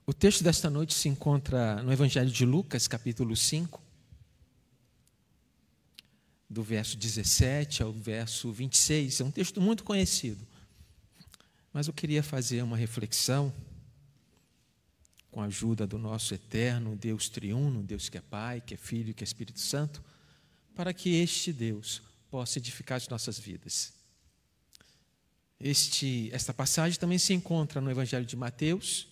O texto desta noite se encontra no Evangelho de Lucas, capítulo 5, do verso 17 ao verso 26. É um texto muito conhecido, mas eu queria fazer uma reflexão com a ajuda do nosso eterno Deus triuno, Deus que é Pai, que é Filho e que é Espírito Santo, para que este Deus possa edificar as nossas vidas. Esta passagem também se encontra no Evangelho de Mateus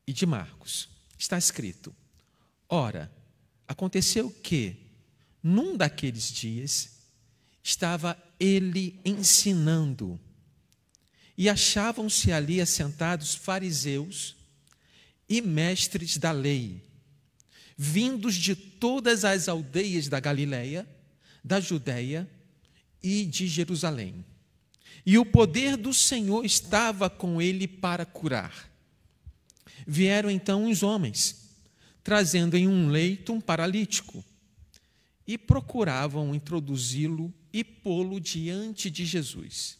e de Marcos. Está escrito: ora, aconteceu que, num daqueles dias, estava ele ensinando, e achavam-se ali assentados fariseus e mestres da lei, vindos de todas as aldeias da Galileia, da Judéia e de Jerusalém. E o poder do Senhor estava com ele para curar. Vieram então uns homens, trazendo em um leito um paralítico, e procuravam introduzi-lo e pô-lo diante de Jesus.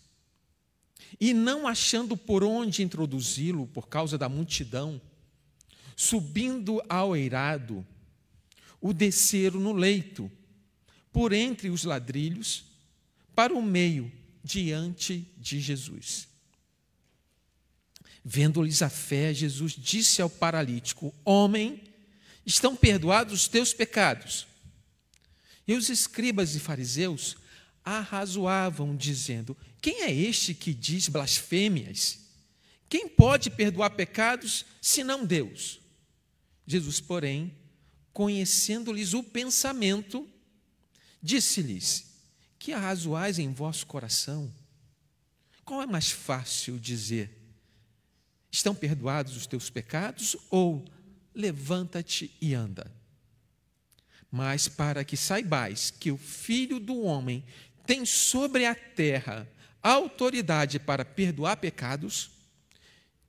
E não achando por onde introduzi-lo, por causa da multidão, subindo ao eirado, o desceram no leito, por entre os ladrilhos, para o meio, diante de Jesus. Vendo-lhes a fé, Jesus disse ao paralítico: homem, estão perdoados os teus pecados. E os escribas e fariseus arrazoavam, dizendo: quem é este que diz blasfêmias? Quem pode perdoar pecados, senão Deus? Jesus, porém, conhecendo-lhes o pensamento, disse-lhes: que arrazoais em vosso coração? Qual é mais fácil dizer: estão perdoados os teus pecados, ou levanta-te e anda? Mas para que saibais que o Filho do Homem tem sobre a terra autoridade para perdoar pecados,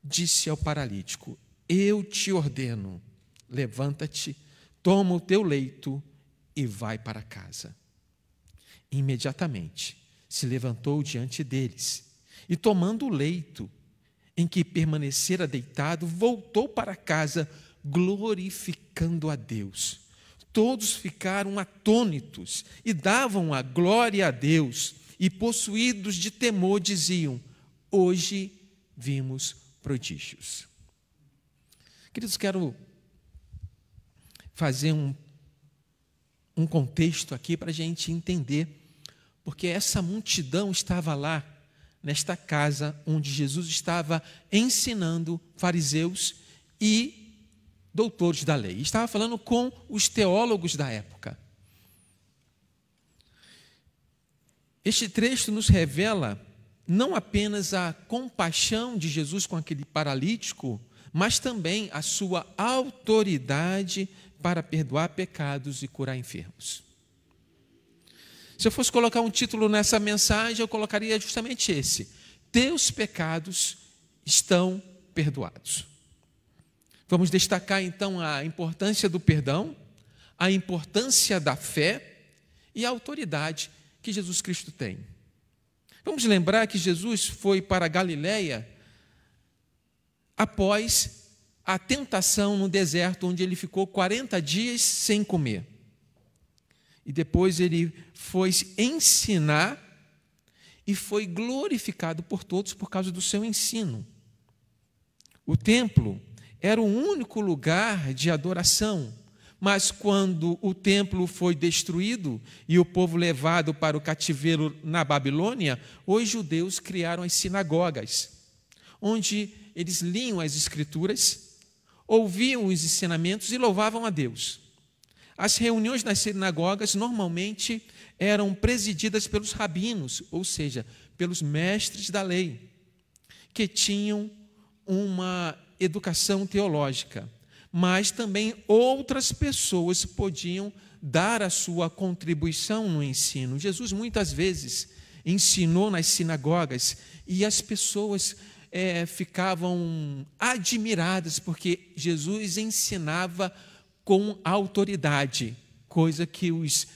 disse ao paralítico: eu te ordeno, levanta-te, toma o teu leito e vai para casa. Imediatamente se levantou diante deles e, tomando o leito em que permanecera deitado, voltou para casa, glorificando a Deus. Todos ficaram atônitos e davam a glória a Deus, e possuídos de temor diziam: hoje vimos prodígios. Queridos, quero fazer um contexto aqui para a gente entender, porque essa multidão estava lá, nesta casa onde Jesus estava ensinando fariseus e doutores da lei. Estava falando com os teólogos da época. Este trecho nos revela não apenas a compaixão de Jesus com aquele paralítico, mas também a sua autoridade para perdoar pecados e curar enfermos. Se eu fosse colocar um título nessa mensagem, eu colocaria justamente esse: teus pecados estão perdoados. Vamos destacar então a importância do perdão, a importância da fé e a autoridade que Jesus Cristo tem. Vamos lembrar que Jesus foi para a Galileia após a tentação no deserto, onde ele ficou 40 dias sem comer. E depois ele foi ensinar e foi glorificado por todos por causa do seu ensino. O templo era o único lugar de adoração, mas quando o templo foi destruído e o povo levado para o cativeiro na Babilônia, os judeus criaram as sinagogas, onde eles liam as Escrituras, ouviam os ensinamentos e louvavam a Deus. As reuniões nas sinagogas normalmente eram presididas pelos rabinos, ou seja, pelos mestres da lei, que tinham uma educação teológica, mas também outras pessoas podiam dar a sua contribuição no ensino. Jesus muitas vezes ensinou nas sinagogas e as pessoas ficavam admiradas, porque Jesus ensinava com autoridade, coisa que os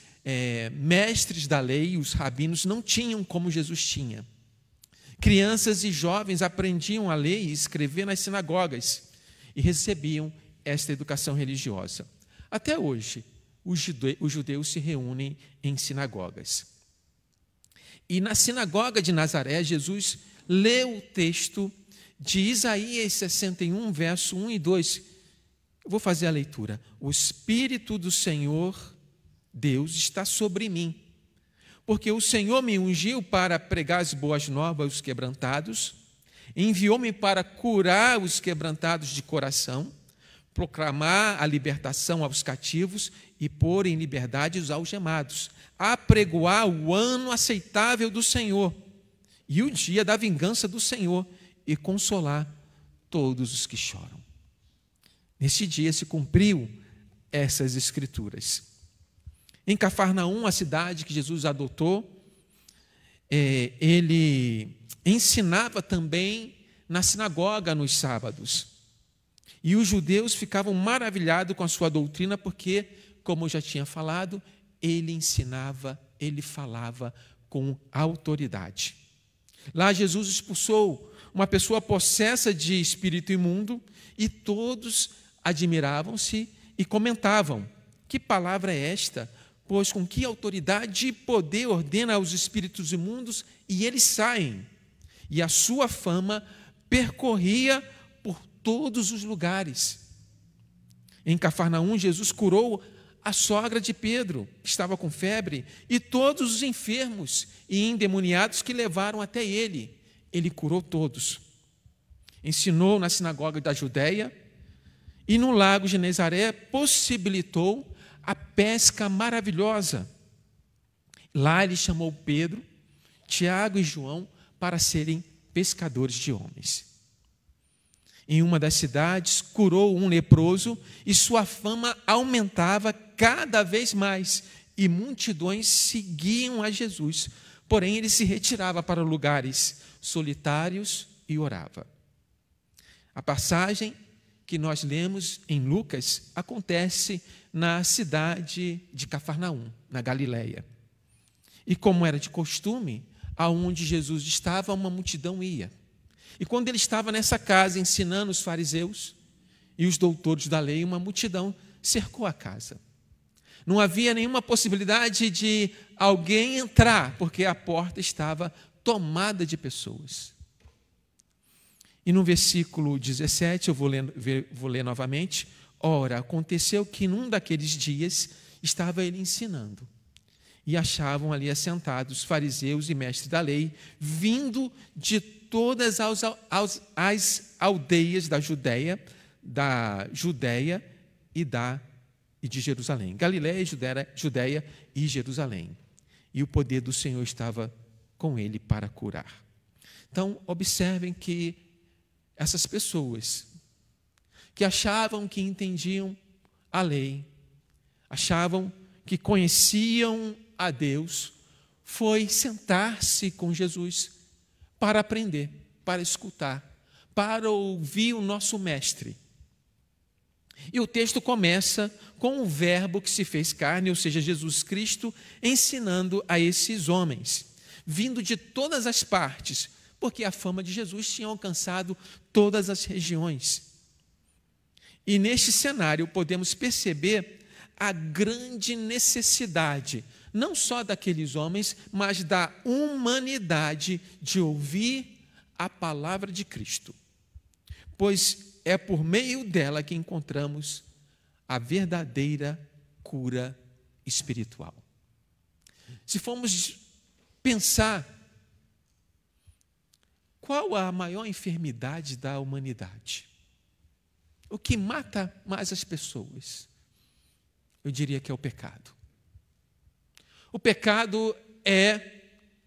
mestres da lei, os rabinos, não tinham como Jesus tinha. Crianças e jovens aprendiam a ler e escrever nas sinagogas, e recebiam esta educação religiosa. Até hoje, os judeus se reúnem em sinagogas. E na sinagoga de Nazaré, Jesus leu o texto de Isaías 61, verso 1 e 2. Eu vou fazer a leitura. O Espírito do Senhor, Deus, está sobre mim, porque o Senhor me ungiu para pregar as boas novas aos quebrantados, enviou-me para curar os quebrantados de coração, proclamar a libertação aos cativos e pôr em liberdade os algemados, apregoar o ano aceitável do Senhor e o dia da vingança do Senhor e consolar todos os que choram. Nesse dia se cumpriu essas escrituras. Em Cafarnaum, a cidade que Jesus adotou, ele ensinava também na sinagoga nos sábados. E os judeus ficavam maravilhados com a sua doutrina, porque, como eu já tinha falado, ele ensinava, ele falava com autoridade. Lá Jesus expulsou uma pessoa possessa de espírito imundo e todos admiravam-se e comentavam: que palavra é esta? Pois com que autoridade e poder ordena aos espíritos imundos e eles saem? E a sua fama percorria por todos os lugares. Em Cafarnaum, Jesus curou a sogra de Pedro, que estava com febre, e todos os enfermos e endemoniados que levaram até ele. Ele curou todos. Ensinou na sinagoga da Judéia e no lago de Genezaré possibilitou a pesca maravilhosa. Lá ele chamou Pedro, Tiago e João para serem pescadores de homens. Em uma das cidades, curou um leproso e sua fama aumentava cada vez mais e multidões seguiam a Jesus. Porém, ele se retirava para lugares solitários e orava. A passagem que nós lemos em Lucas acontece na cidade de Cafarnaum, na Galileia. E como era de costume, aonde Jesus estava, uma multidão ia. E quando ele estava nessa casa ensinando os fariseus e os doutores da lei, uma multidão cercou a casa. Não havia nenhuma possibilidade de alguém entrar, porque a porta estava tomada de pessoas. E no versículo 17, eu vou ler novamente. Ora, aconteceu que num daqueles dias estava ele ensinando. E achavam ali assentados os fariseus e mestres da lei, vindo de todas as aldeias da Judéia e de Jerusalém. Galileia, Judéia e Jerusalém. E o poder do Senhor estava com ele para curar. Então, observem que essas pessoas que achavam que entendiam a lei, achavam que conheciam a Deus, foi sentar-se com Jesus para aprender, para escutar, para ouvir o nosso mestre. E o texto começa com o verbo que se fez carne, ou seja, Jesus Cristo, ensinando a esses homens, vindo de todas as partes, porque a fama de Jesus tinha alcançado todas as regiões. E neste cenário podemos perceber a grande necessidade, não só daqueles homens, mas da humanidade de ouvir a palavra de Cristo. Pois é por meio dela que encontramos a verdadeira cura espiritual. Se formos pensar, qual a maior enfermidade da humanidade? O que mata mais as pessoas? Eu diria que é o pecado. O pecado é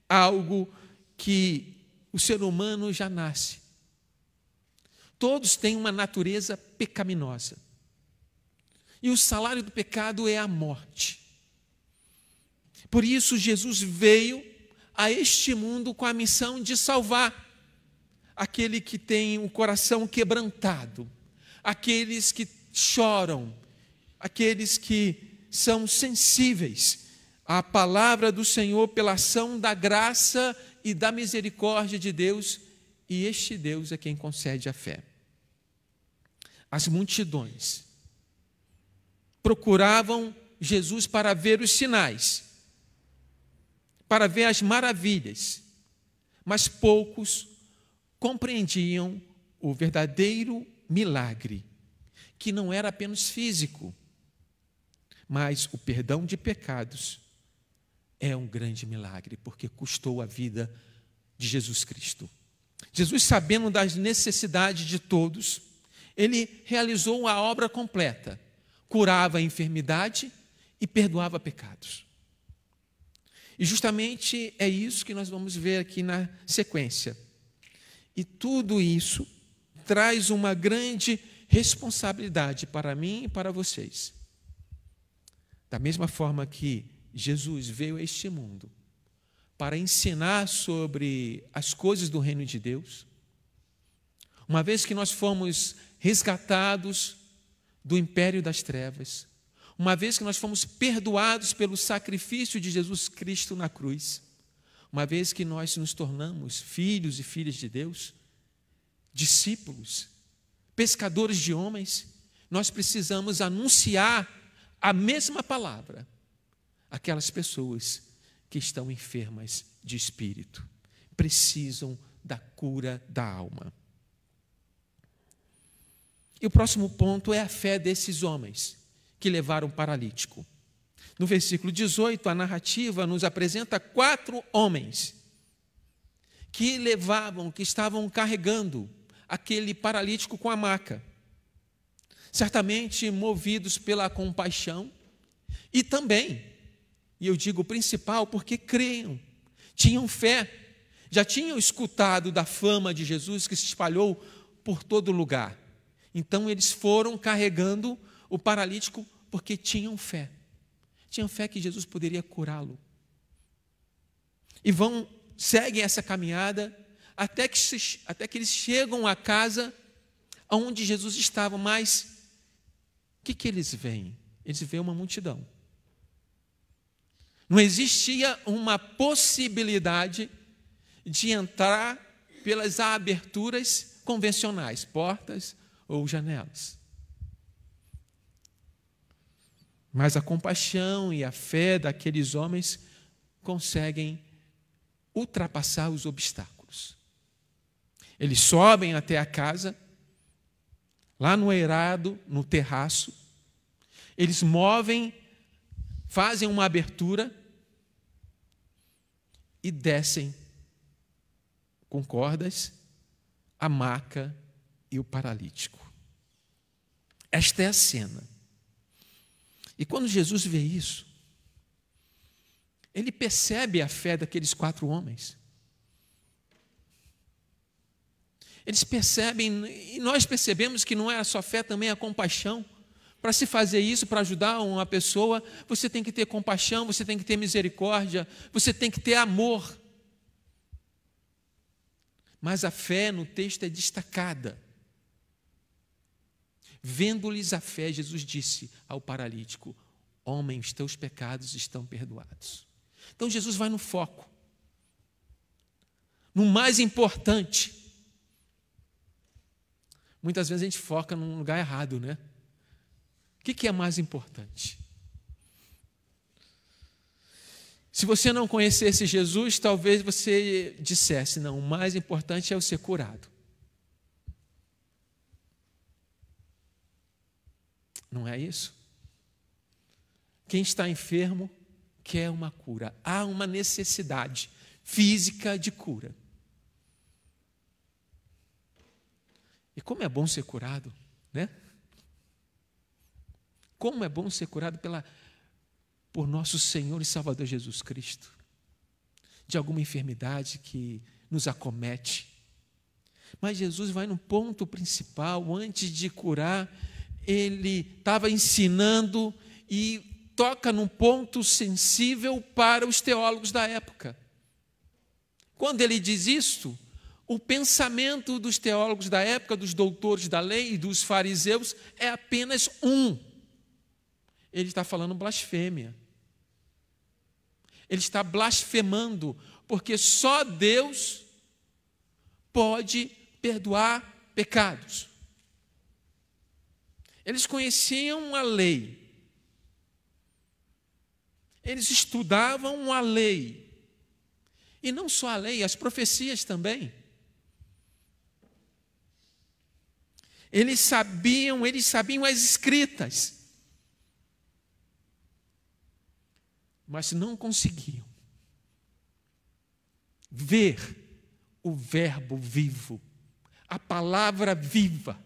algo que o ser humano já nasce. Todos têm uma natureza pecaminosa. E o salário do pecado é a morte. Por isso, Jesus veio a este mundo com a missão de salvar aquele que tem o coração quebrantado, aqueles que choram, aqueles que são sensíveis à palavra do Senhor pela ação da graça e da misericórdia de Deus, e este Deus é quem concede a fé. as multidões procuravam Jesus para ver os sinais, para ver as maravilhas, mas poucos compreendiam o verdadeiro milagre, que não era apenas físico, mas o perdão de pecados é um grande milagre, porque custou a vida de Jesus Cristo. Jesus, sabendo das necessidades de todos, ele realizou a obra completa, curava a enfermidade e perdoava pecados. E justamente é isso que nós vamos ver aqui na sequência. E tudo isso traz uma grande responsabilidade para mim e para vocês. Da mesma forma que Jesus veio a este mundo para ensinar sobre as coisas do reino de Deus, uma vez que nós fomos resgatados do império das trevas, uma vez que nós fomos perdoados pelo sacrifício de Jesus Cristo na cruz, uma vez que nós nos tornamos filhos e filhas de Deus, discípulos, pescadores de homens, nós precisamos anunciar a mesma palavra àquelas pessoas que estão enfermas de espírito, precisam da cura da alma. E o próximo ponto é a fé desses homens que levaram o paralítico. No versículo 18, a narrativa nos apresenta 4 homens que estavam carregando aquele paralítico com a maca, certamente movidos pela compaixão e também, e eu digo principal, porque criam, tinham fé, já tinham escutado da fama de Jesus que se espalhou por todo lugar. Então eles foram carregando o paralítico porque tinham fé que Jesus poderia curá-lo. E seguem essa caminhada até que eles chegam à casa onde Jesus estava. Mas o que eles veem? Eles veem uma multidão. Não existia uma possibilidade de entrar pelas aberturas convencionais, portas ou janelas. Mas a compaixão e a fé daqueles homens conseguem ultrapassar os obstáculos. Eles sobem até a casa, lá no eirado, no terraço. Eles fazem uma abertura e descem com cordas a maca e o paralítico. Esta é a cena. E quando Jesus vê isso, ele percebe a fé daqueles 4 homens. Eles percebem, e nós percebemos que não é só fé, também a compaixão. Para se fazer isso, para ajudar uma pessoa, você tem que ter compaixão, você tem que ter misericórdia, você tem que ter amor. Mas a fé no texto é destacada. Vendo-lhes a fé, Jesus disse ao paralítico: homem, os teus pecados estão perdoados. Então Jesus vai no foco, no mais importante. Muitas vezes a gente foca num lugar errado, né? O que é mais importante? Se você não conhecesse Jesus, talvez você dissesse: não, o mais importante é eu ser curado. Não é isso? Quem está enfermo quer uma cura. Há uma necessidade física de cura. E como é bom ser curado, né? Como é bom ser curado por nosso Senhor e Salvador Jesus Cristo, de alguma enfermidade que nos acomete. Mas Jesus vai no ponto principal. Antes de curar, ele estava ensinando e toca num ponto sensível para os teólogos da época. Quando ele diz isso, o pensamento dos teólogos da época, dos doutores da lei e dos fariseus, é apenas um. Ele está falando blasfêmia. Ele está blasfemando, porque só Deus pode perdoar pecados. Eles conheciam a lei. Eles estudavam a lei. E não só a lei, as profecias também. Eles sabiam as escritas. Mas não conseguiam ver o verbo vivo, a palavra viva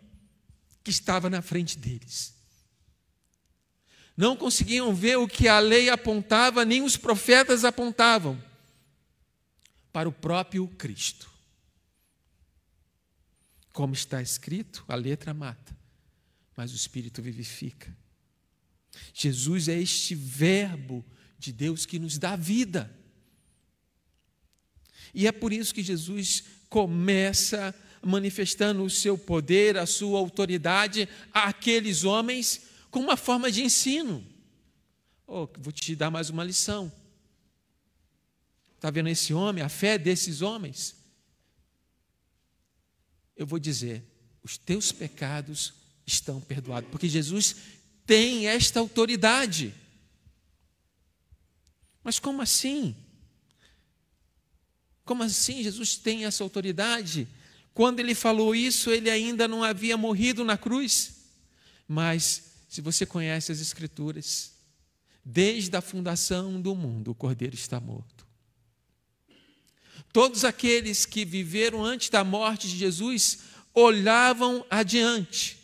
que estava na frente deles. Não conseguiam ver o que a lei apontava, nem os profetas apontavam, para o próprio Cristo. Como está escrito, a letra mata, mas o Espírito vivifica. Jesus é este verbo de Deus que nos dá vida. E é por isso que Jesus começa manifestando o seu poder, a sua autoridade àqueles homens com uma forma de ensino. Vou te dar mais uma lição. Está vendo esse homem, a fé desses homens? Eu vou dizer, os teus pecados estão perdoados, porque Jesus tem esta autoridade. Mas como assim? Como assim Jesus tem essa autoridade? Quando ele falou isso, ele ainda não havia morrido na cruz. Mas, se você conhece as Escrituras, desde a fundação do mundo, o Cordeiro está morto. Todos aqueles que viveram antes da morte de Jesus olhavam adiante,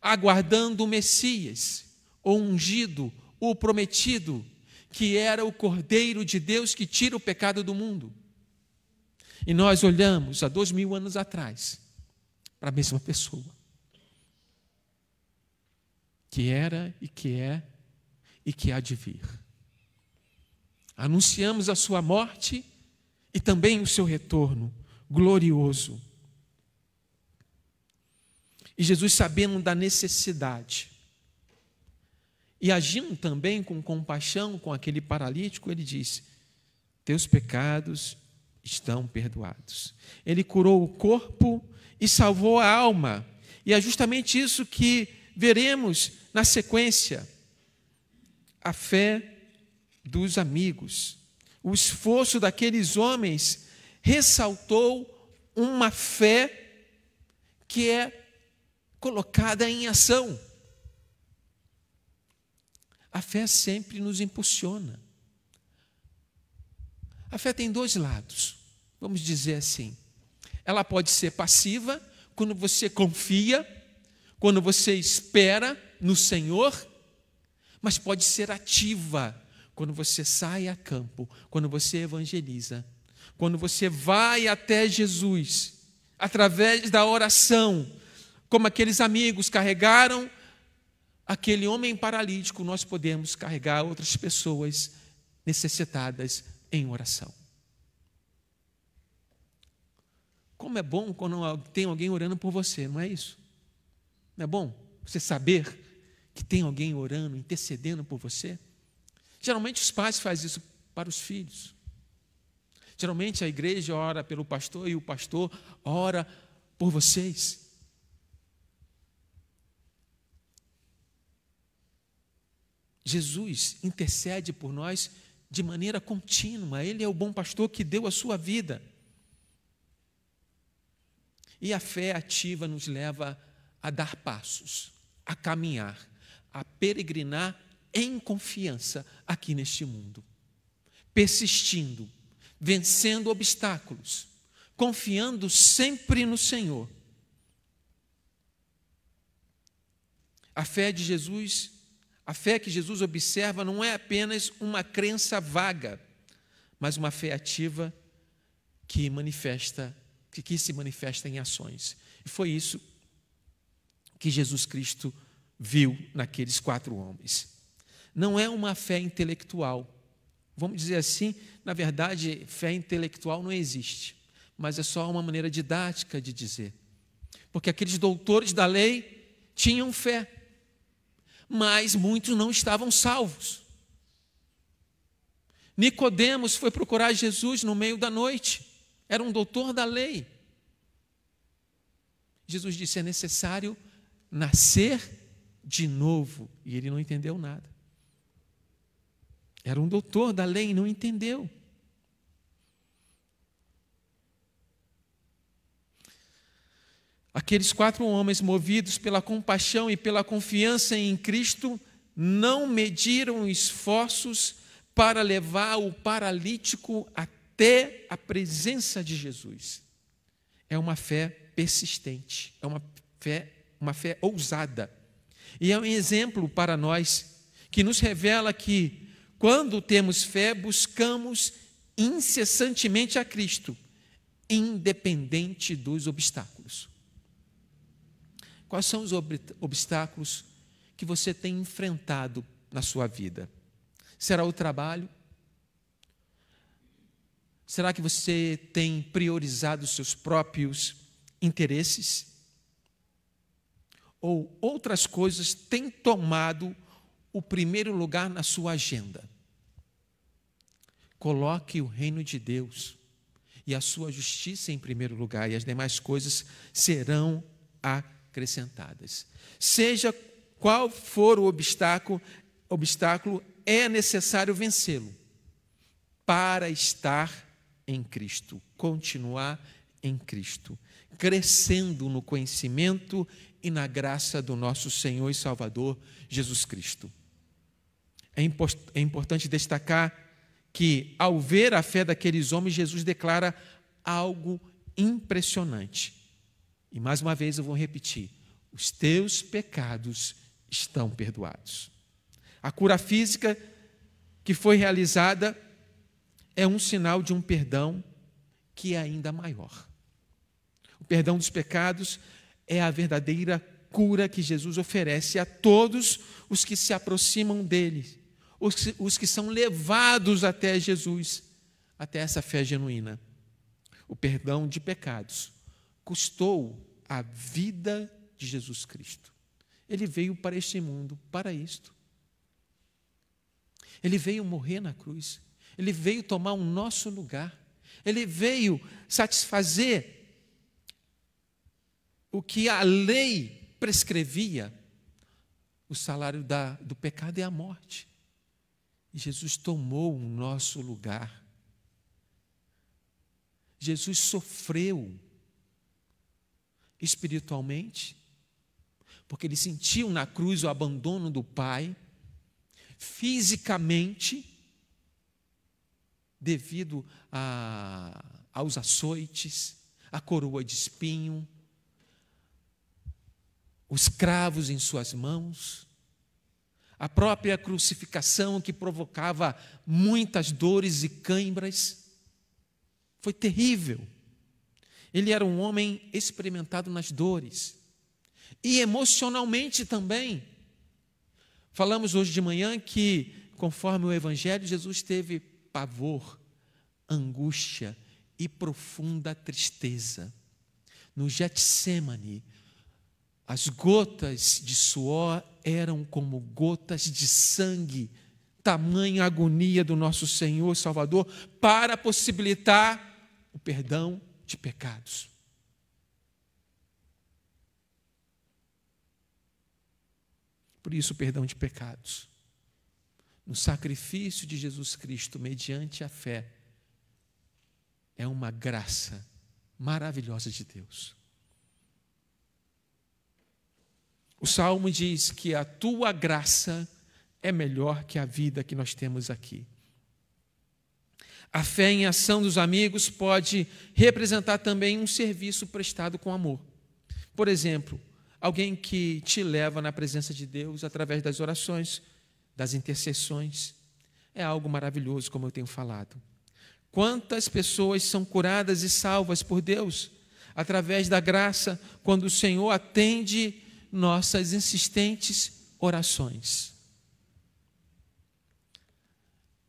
aguardando o Messias, o ungido, o prometido, que era o Cordeiro de Deus que tira o pecado do mundo. E nós olhamos há 2000 anos atrás para a mesma pessoa, que era e que é e que há de vir. Anunciamos a sua morte e também o seu retorno glorioso. E Jesus, sabendo da necessidade e agindo também com compaixão com aquele paralítico, ele disse: teus pecados estão perdoados. Ele curou o corpo e salvou a alma. E é justamente isso que veremos na sequência. A fé dos amigos, o esforço daqueles homens ressaltou uma fé que é colocada em ação. A fé sempre nos impulsiona. A fé tem dois lados, vamos dizer assim. Ela pode ser passiva, quando você confia, quando você espera no Senhor, mas pode ser ativa, quando você sai a campo, quando você evangeliza, quando você vai até Jesus, através da oração, como aqueles amigos carregaram aquele homem paralítico, nós podemos carregar outras pessoas necessitadas em oração. Como é bom quando tem alguém orando por você, não é isso? Não é bom você saber que tem alguém orando, intercedendo por você? Geralmente os pais fazem isso para os filhos. Geralmente a igreja ora pelo pastor e o pastor ora por vocês. Jesus intercede por nós de maneira contínua. Ele é o bom pastor que deu a sua vida. E a fé ativa nos leva a dar passos, a caminhar, a peregrinar em confiança aqui neste mundo, persistindo, vencendo obstáculos, confiando sempre no Senhor. A fé de Jesus, a fé que Jesus observa não é apenas uma crença vaga, mas uma fé ativa que se manifesta em ações. E foi isso que Jesus Cristo viu naqueles 4 homens. Não é uma fé intelectual. Vamos dizer assim, na verdade, fé intelectual não existe, mas é só uma maneira didática de dizer. Porque aqueles doutores da lei tinham fé, mas muitos não estavam salvos. Nicodemos foi procurar Jesus no meio da noite, era um doutor da lei. Jesus disse: é necessário nascer de novo, e ele não entendeu nada. Era um doutor da lei e não entendeu. Aqueles 4 homens, movidos pela compaixão e pela confiança em Cristo, não mediram esforços para levar o paralítico até a presença de Jesus. É uma fé persistente, é uma fé ousada. E é um exemplo para nós, que nos revela que, quando temos fé, buscamos incessantemente a Cristo, independente dos obstáculos. Quais são os obstáculos que você tem enfrentado na sua vida? Será o trabalho? Será que você tem priorizado os seus próprios interesses? Ou outras coisas têm tomado o primeiro lugar na sua agenda? Coloque o reino de Deus e a sua justiça em primeiro lugar, e as demais coisas serão acrescentadas. Seja qual for o obstáculo, é necessário vencê-lo para estar em Cristo, continuar em Cristo, crescendo no conhecimento e na graça do nosso Senhor e Salvador Jesus Cristo. É importante destacar que, ao ver a fé daqueles homens, Jesus declara algo impressionante. E mais uma vez eu vou repetir: os teus pecados estão perdoados. A cura física que foi realizada é um sinal de um perdão que é ainda maior. O perdão dos pecados é a verdadeira cura que Jesus oferece a todos os que se aproximam dele, os que são levados até Jesus, até essa fé genuína. O perdão de pecados custou a vida de Jesus Cristo. Ele veio para este mundo, para isto. Ele veio morrer na cruz. Ele veio tomar o nosso lugar. Ele veio satisfazer o que a lei prescrevia. O salário do pecado é a morte. E Jesus tomou o nosso lugar. Jesus sofreu espiritualmente, porque ele sentiu na cruz o abandono do Pai, fisicamente, devido aos açoites, a coroa de espinho, os cravos em suas mãos, a própria crucificação que provocava muitas dores e cãibras. Foi terrível. Ele era um homem experimentado nas dores e emocionalmente também. Falamos hoje de manhã que, conforme o Evangelho, Jesus teve pavor, angústia e profunda tristeza. No Getsêmani, as gotas de suor eram como gotas de sangue, tamanha agonia do nosso Senhor Salvador, para possibilitar o perdão de pecados. Por isso, o perdão de pecados, no sacrifício de Jesus Cristo, mediante a fé, é uma graça maravilhosa de Deus. O Salmo diz que a tua graça é melhor que a vida que nós temos aqui. A fé em ação dos amigos pode representar também um serviço prestado com amor. Por exemplo, alguém que te leva na presença de Deus através das orações, das intercessões. É algo maravilhoso, como eu tenho falado. Quantas pessoas são curadas e salvas por Deus através da graça, quando o Senhor atende nossas insistentes orações.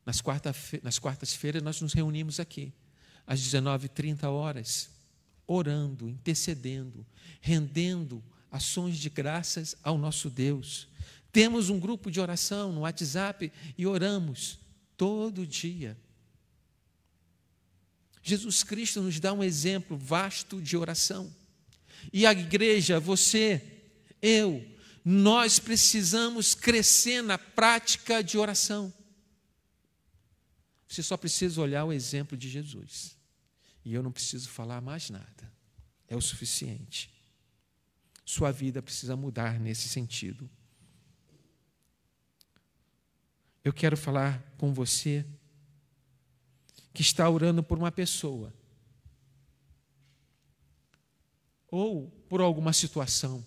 Nas quartas-feiras nós nos reunimos aqui, às 19h30, orando, intercedendo, rendendo ações de graças ao nosso Deus. Temos um grupo de oração no WhatsApp e oramos todo dia. Jesus Cristo nos dá um exemplo vasto de oração. E a igreja, você, eu, nós precisamos crescer na prática de oração. Você só precisa olhar o exemplo de Jesus. E eu não preciso falar mais nada. É o suficiente. Sua vida precisa mudar nesse sentido. Eu quero falar com você que está orando por uma pessoa ou por alguma situação.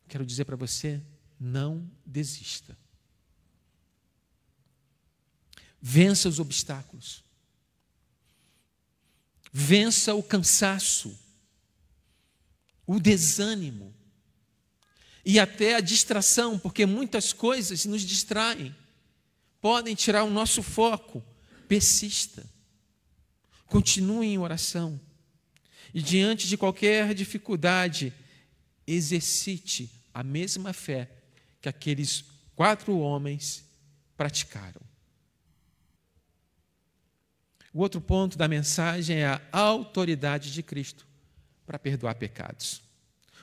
Quero dizer para você, não desista. Vença os obstáculos. Vença o cansaço, o desânimo e até a distração, porque muitas coisas nos distraem, podem tirar o nosso foco. Persista. Continue em oração. E diante de qualquer dificuldade, exercite a mesma fé que aqueles 4 homens praticaram. O outro ponto da mensagem é a autoridade de Cristo para perdoar pecados.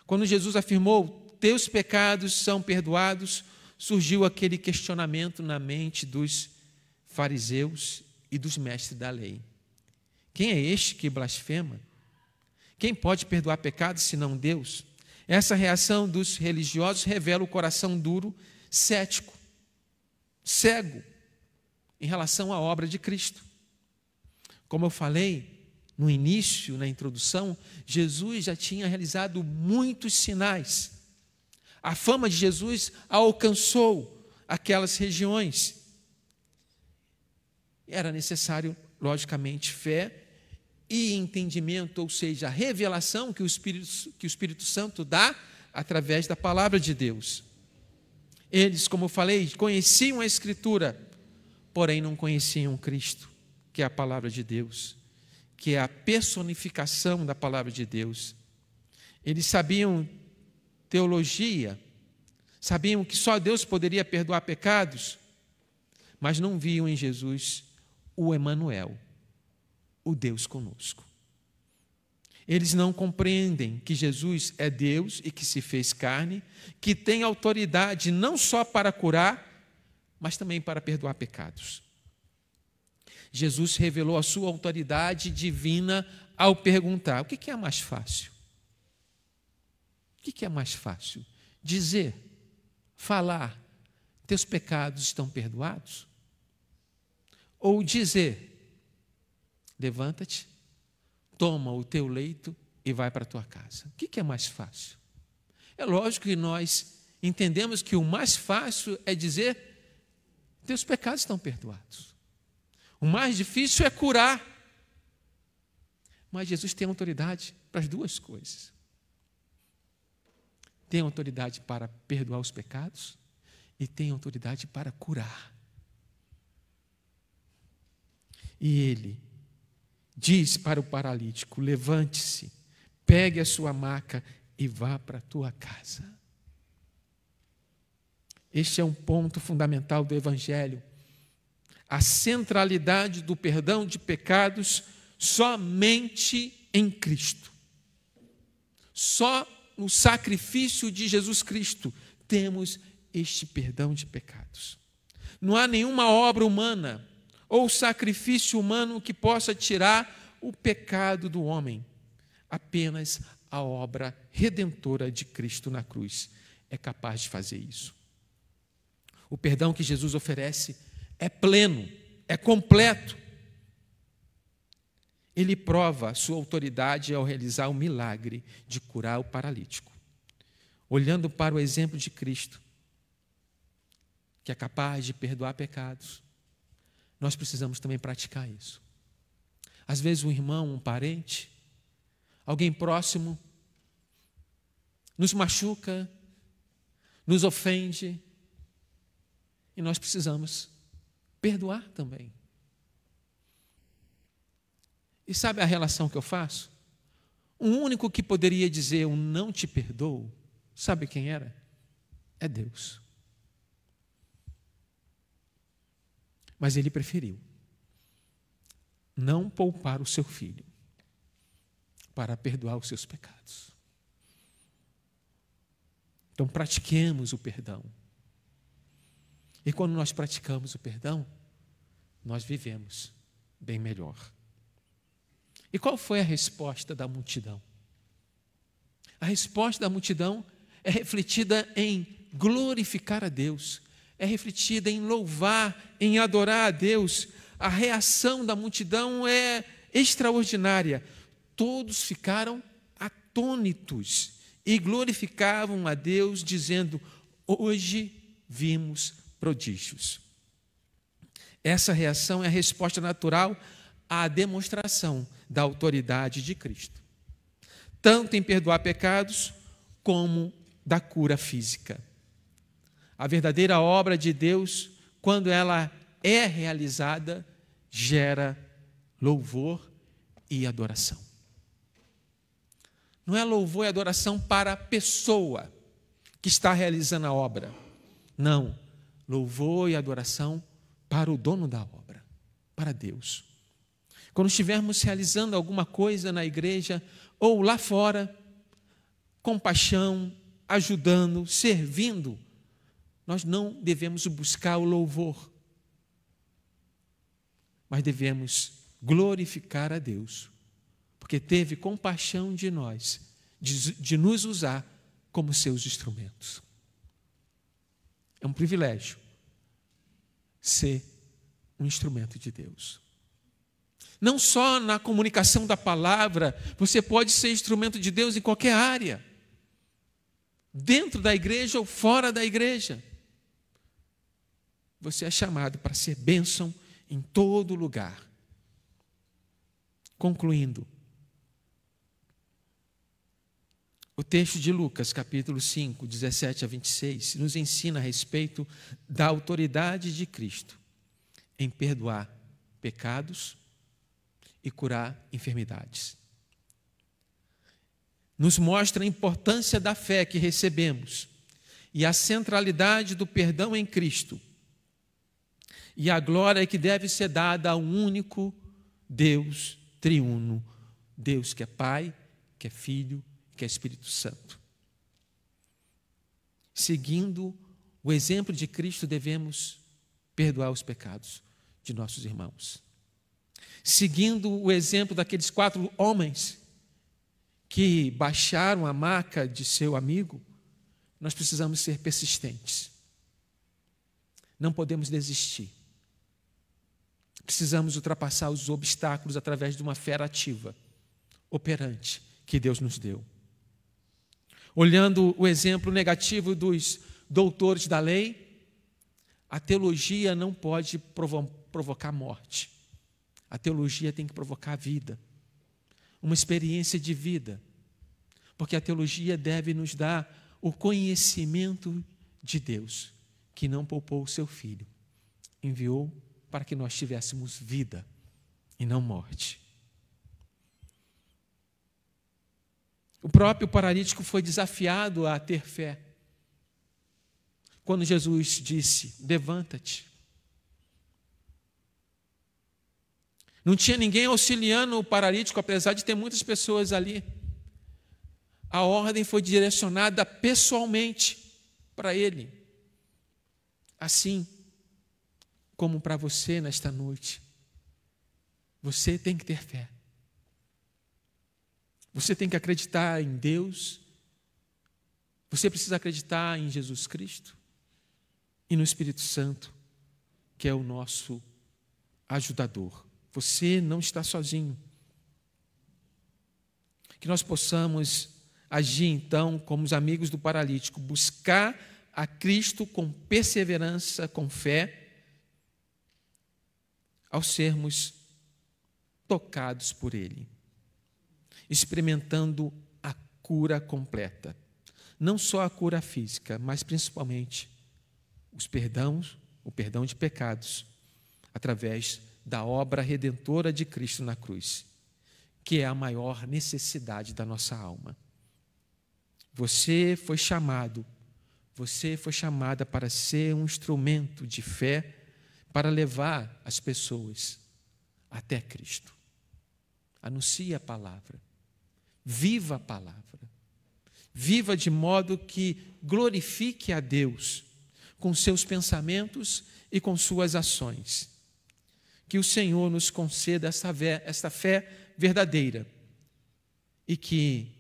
Quando Jesus afirmou, teus pecados são perdoados, surgiu aquele questionamento na mente dos fariseus e dos mestres da lei. Quem é este que blasfema? Quem pode perdoar pecados senão Deus? Essa reação dos religiosos revela o coração duro, cético, cego, em relação à obra de Cristo. Como eu falei no início, na introdução, Jesus já tinha realizado muitos sinais. A fama de Jesus alcançou aquelas regiões. Era necessário, logicamente, fé e entendimento, ou seja, a revelação que o Espírito Santo dá através da palavra de Deus. Eles, como eu falei, conheciam a Escritura, porém não conheciam Cristo, que é a palavra de Deus, que é a personificação da palavra de Deus. Eles sabiam teologia, sabiam que só Deus poderia perdoar pecados, mas não viam em Jesus o Emanuel, o Deus conosco. Eles não compreendem que Jesus é Deus e que se fez carne, que tem autoridade não só para curar, mas também para perdoar pecados. Jesus revelou a sua autoridade divina ao perguntar: o que é mais fácil? O que é mais fácil? Dizer, falar, teus pecados estão perdoados? Ou dizer, levanta-te, toma o teu leito e vai para a tua casa? O que é mais fácil? É lógico que nós entendemos que o mais fácil é dizer, teus pecados estão perdoados. O mais difícil é curar. Mas Jesus tem autoridade para as duas coisas. Tem autoridade para perdoar os pecados e tem autoridade para curar. E ele diz para o paralítico: levante-se, pegue a sua maca e vá para a tua casa. Este é um ponto fundamental do Evangelho. A centralidade do perdão de pecados somente em Cristo. Só no sacrifício de Jesus Cristo temos este perdão de pecados. Não há nenhuma obra humana ou sacrifício humano que possa tirar o pecado do homem. Apenas a obra redentora de Cristo na cruz é capaz de fazer isso. O perdão que Jesus oferece é pleno, é completo. Ele prova a sua autoridade ao realizar o milagre de curar o paralítico. Olhando para o exemplo de Cristo, que é capaz de perdoar pecados, nós precisamos também praticar isso. Às vezes um irmão, um parente, alguém próximo, nos machuca, nos ofende, e nós precisamos perdoar também. E sabe a relação que eu faço? O único que poderia dizer eu não te perdoo, sabe quem era? É Deus. Mas ele preferiu não poupar o seu filho para perdoar os seus pecados. Então, pratiquemos o perdão. E quando nós praticamos o perdão, nós vivemos bem melhor. E qual foi a resposta da multidão? A resposta da multidão é refletida em glorificar a Deus, é refletida em louvar, em adorar a Deus. A reação da multidão é extraordinária. Todos ficaram atônitos e glorificavam a Deus, dizendo: hoje vimos prodígios. Essa reação é a resposta natural à demonstração da autoridade de Cristo, tanto em perdoar pecados como da cura física. A verdadeira obra de Deus, quando ela é realizada, gera louvor e adoração. Não é louvor e adoração para a pessoa que está realizando a obra. Não, louvor e adoração para o dono da obra, para Deus. Quando estivermos realizando alguma coisa na igreja ou lá fora, compaixão, ajudando, servindo, nós não devemos buscar o louvor, mas devemos glorificar a Deus, porque teve compaixão de nós, de nos usar como seus instrumentos. É um privilégio ser um instrumento de Deus. Não só na comunicação da palavra, você pode ser instrumento de Deus em qualquer área, dentro da igreja ou fora da igreja. Você é chamado para ser bênção em todo lugar. Concluindo, o texto de Lucas, capítulo 5, 17 a 26, nos ensina a respeito da autoridade de Cristo em perdoar pecados e curar enfermidades. Nos mostra a importância da fé que recebemos e a centralidade do perdão em Cristo e a glória que deve ser dada ao único Deus triuno, Deus que é Pai, que é Filho, que é Espírito Santo. Seguindo o exemplo de Cristo, devemos perdoar os pecados de nossos irmãos. Seguindo o exemplo daqueles 4 homens que baixaram a maca de seu amigo, nós precisamos ser persistentes. Não podemos desistir. Precisamos ultrapassar os obstáculos através de uma fé ativa, operante, que Deus nos deu. Olhando o exemplo negativo dos doutores da lei, a teologia não pode provocar morte. A teologia tem que provocar vida, uma experiência de vida, porque a teologia deve nos dar o conhecimento de Deus, que não poupou o seu Filho, enviou para que nós tivéssemos vida e não morte. O próprio paralítico foi desafiado a ter fé, quando Jesus disse: levanta-te. Não tinha ninguém auxiliando o paralítico, apesar de ter muitas pessoas ali. A ordem foi direcionada pessoalmente para ele. Assim como para você nesta noite, você tem que ter fé. Você tem que acreditar em Deus. Você precisa acreditar em Jesus Cristo e no Espírito Santo, que é o nosso ajudador. Você não está sozinho. Que nós possamos agir então como os amigos do paralítico, buscar a Cristo com perseverança, com fé, ao sermos tocados por Ele, experimentando a cura completa. Não só a cura física, mas principalmente o perdão de pecados, através da obra redentora de Cristo na cruz, que é a maior necessidade da nossa alma. Você foi chamada para ser um instrumento de fé para levar as pessoas até Cristo. Anuncie a palavra, viva a palavra, Viva de modo que glorifique a Deus com seus pensamentos e com suas ações. Que o Senhor nos conceda esta fé verdadeira e que,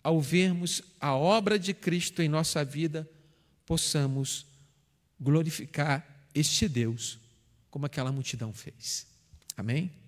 ao vermos a obra de Cristo em nossa vida, possamos glorificar este Deus, como aquela multidão fez. Amém?